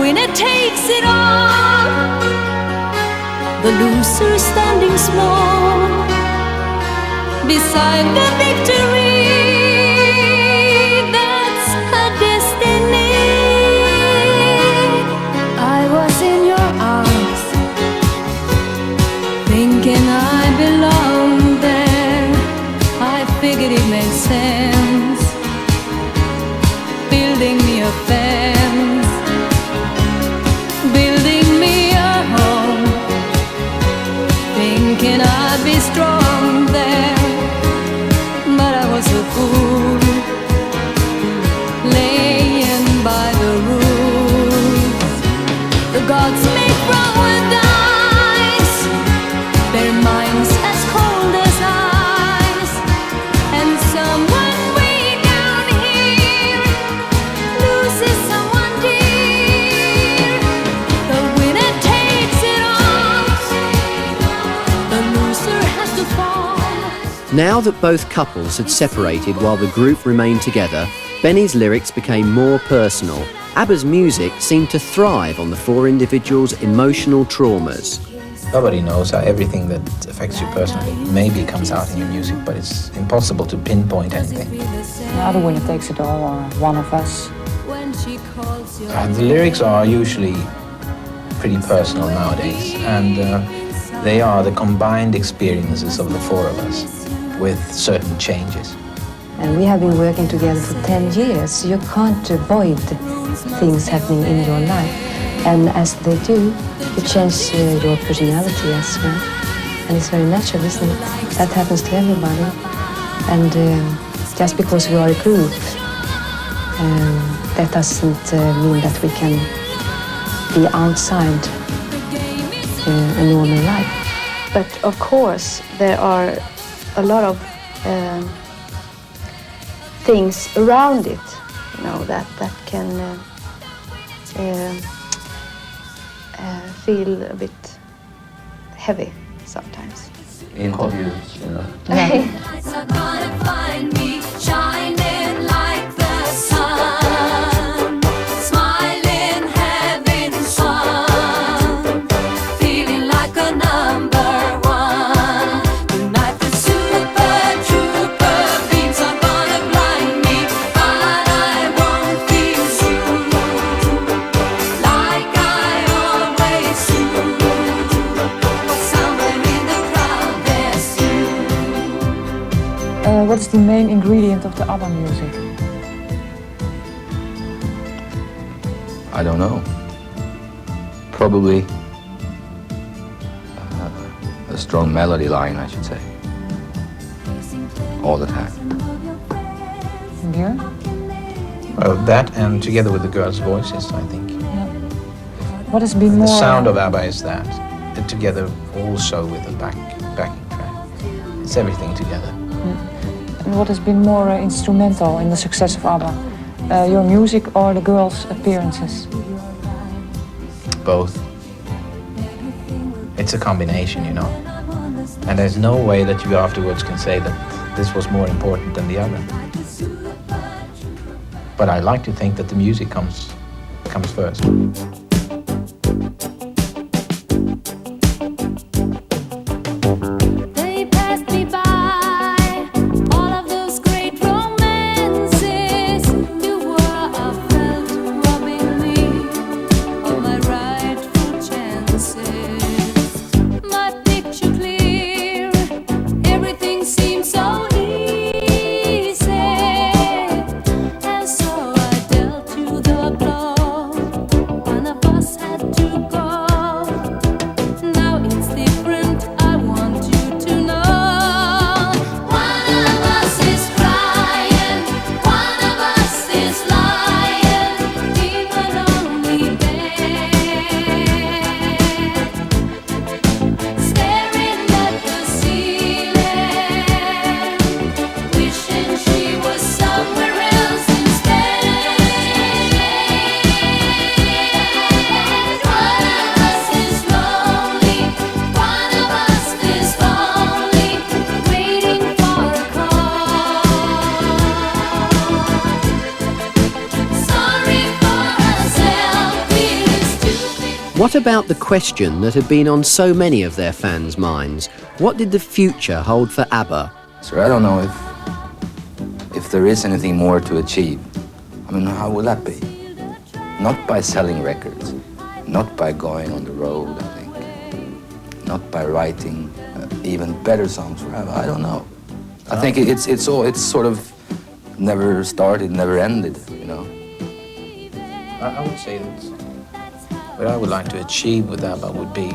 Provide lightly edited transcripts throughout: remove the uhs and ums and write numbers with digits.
winner takes it all, the loser standing small beside the victory. That's her destiny. I was in your arms, thinking I belonged there. I figured it made sense, building me a fence, building me a home, thinking I'd be strong there. But I was a fool, laying by the rules. The gods make wrong with dice, their minds as cold as ice. And someone way down here loses someone dear. The winner takes it all, the loser has to fall. Now that both couples had separated while the group remained together, Benny's lyrics became more personal. ABBA's music seemed to thrive on the four individuals' emotional traumas. Nobody knows how everything that affects you personally maybe comes out in your music, but it's impossible to pinpoint anything. The winner takes it all, or One of Us. The lyrics are usually pretty personal nowadays, and they are the combined experiences of the four of us, with certain changes. And we have been working together for 10 years. You can't avoid things happening in your life. And as they do, you change your personality as well. And it's very natural, isn't it? That happens to everybody. And just because we are a group, that doesn't mean that we can be outside a normal life. But of course, there are a lot of things around it, you know, that can feel a bit heavy sometimes. Interviews, you know. What is the main ingredient of the ABBA music? I don't know. Probably a strong melody line, I should say. All the time. Beer? That, and together with the girls' voices, I think. Yeah. What has been The more... sound of ABBA is that, and together also with the backing track. It's everything together. And what has been more instrumental in the success of ABBA? Your music or the girls' appearances? Both. It's a combination, you know. And there's no way that you afterwards can say that this was more important than the other. But I like to think that the music comes first. To What about the question that had been on so many of their fans' minds? What did the future hold for ABBA? So I don't know if there is anything more to achieve. I mean, how will that be? Not by selling records, not by going on the road, I think, not by writing even better songs for ABBA. I don't know. I think it's sort of never started, never ended, you know. I would say that what I would like to achieve with ABBA would be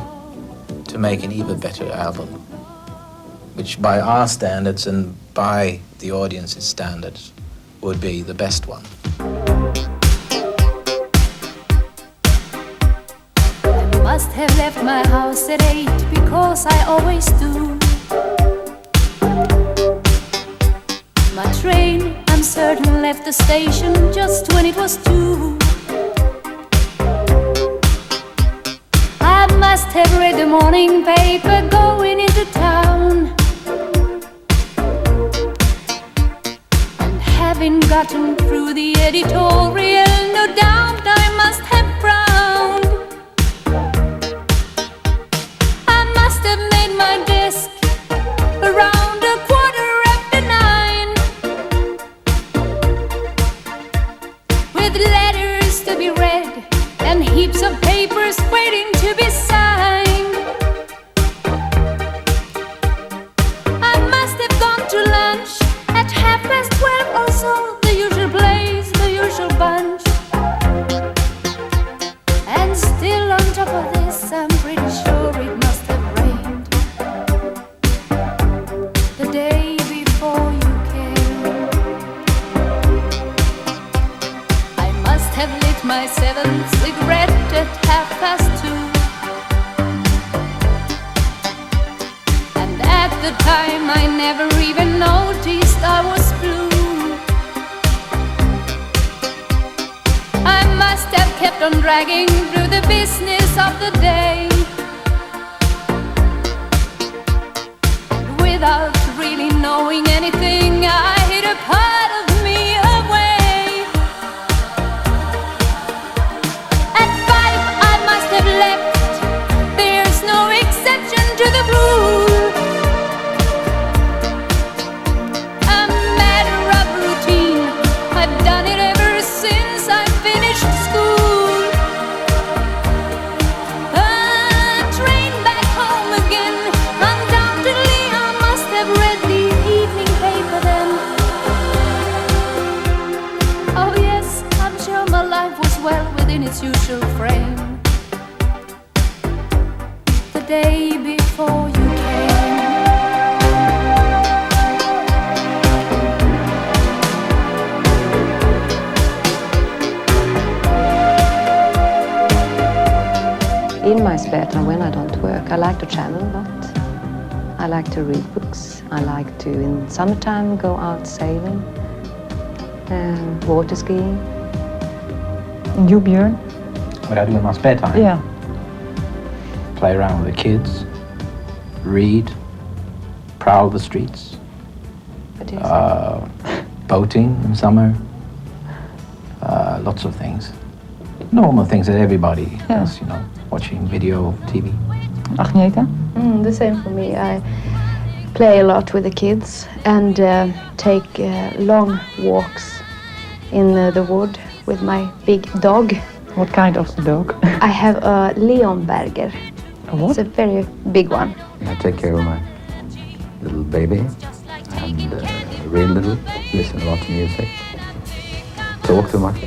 to make an even better album, which by our standards and by the audience's standards would be the best one. I must have left my house at 8 because I always do. My train, I'm certain, left the station just when it was 2. I must have read the morning paper going into town, and having gotten through the editorial, no doubt I must have frowned. I must have made my desk around 9:15, with letters to be read and heaps of papers waiting to be signed. I must have gone to lunch at 12:30 or so, the usual place, the usual bunch. And still on top of this, I'm pretty sure it must have rained the day before you came. I must have lit my 7th cigarette at 2:30, and at the time I never even noticed I was blue. I must have kept on dragging through the business of the day, without really knowing anything. I hid a part of me away. At 5 I must have left. There's no exception to the rule. A matter of routine, I've done it ever since I finished school. A train back home again. Undoubtedly I must have read the evening paper then. Oh yes, I'm sure my life was well within its usual frame the day before you came. In my spare time, when I don't work, I like to travel a lot. I like to read books. I like to, in summertime, go out sailing, water skiing. And you, Björn? What I do in my spare time? Yeah. Play around with the kids, read, prowl the streets, What do you say? boating in summer, lots of things. Normal things that everybody does, you know, watching video, TV. Agneta? The same for me. I play a lot with the kids and take long walks in the wood with my big dog. What kind of dog? I have a Leonberger. A what? It's a very big one. I take care of my little baby and read a little, listen a lot to music, talk too much.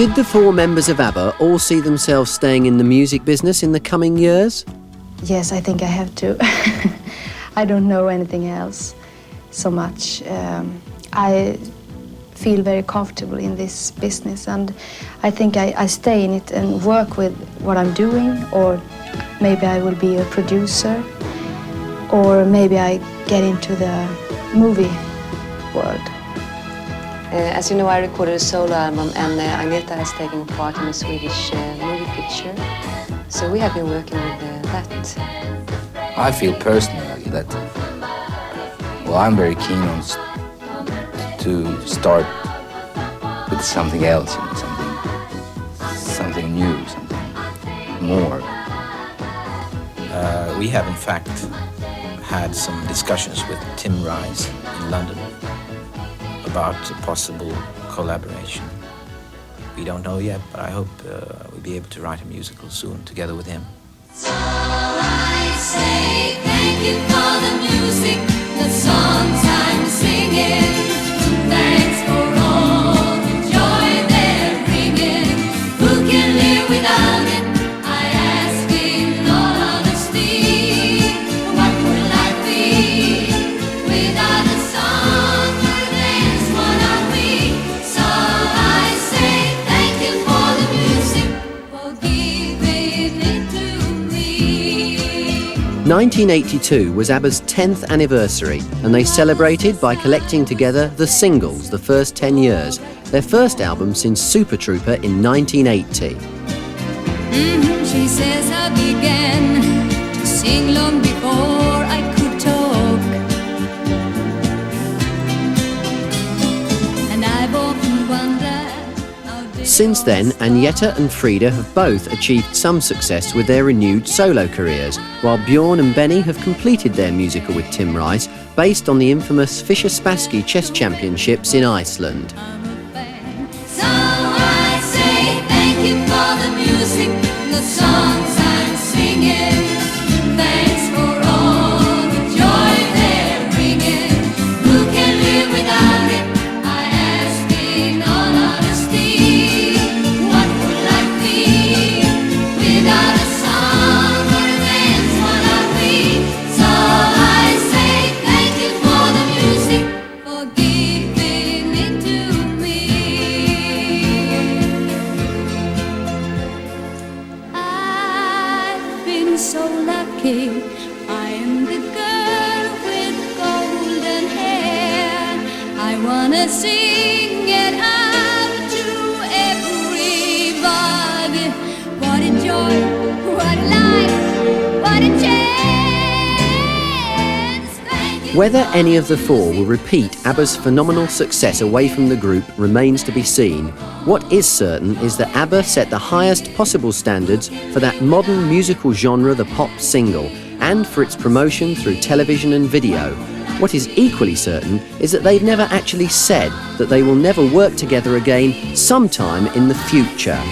Did the four members of ABBA all see themselves staying in the music business in the coming years? Yes, I think I have to. I don't know anything else so much. I feel very comfortable in this business, and I think I stay in it and work with what I'm doing, or maybe I will be a producer, or maybe I get into the movie world. As you know, I recorded a solo album, and Agneta has taken part in a Swedish movie picture. So we have been working with that. I feel personally that, well, I'm very keen on to start with something else, you know, something new, something more. We have, in fact, had some discussions with Tim Rice in London about a possible collaboration. We don't know yet, but I hope we'll be able to write a musical soon together with him. So I say thank you for the music, the songs I'm singing. Thanks for all the joy they're bringing. Who can live without it? I ask in all honesty. What would life be without a song or a dance? What are we? So I say thank you for the music, for giving it to me. 1982 was ABBA's 10th anniversary, and they celebrated by collecting together the singles the first 10 years, their first album since Super Trooper in 1980. She says I began to sing long before I could talk, and I've often wondered how they Since then, Agneta and Frida have both achieved some success with their renewed solo careers, while Bjorn and Benny have completed their musical with Tim Rice, based on the infamous Fischer-Spassky Chess Championships in Iceland. So I say thank you for the music, the songs I'm singing. Thanks for all the joy they're bringing. Who can live without it? I ask in all honesty. What would life be without a song or a dance? What are we? So I say thank you for the music, for giving it to me. I've been so lucky. I am the girl with golden hair. I wanna sing it out to everybody. What a joy, what a life, what a chance. Thank you. Whether any of the four will repeat ABBA's phenomenal success away from the group remains to be seen. What is certain is that ABBA set the highest possible standards for that modern musical genre, the pop single, and for its promotion through television and video. What is equally certain is that they've never actually said that they will never work together again sometime in the future.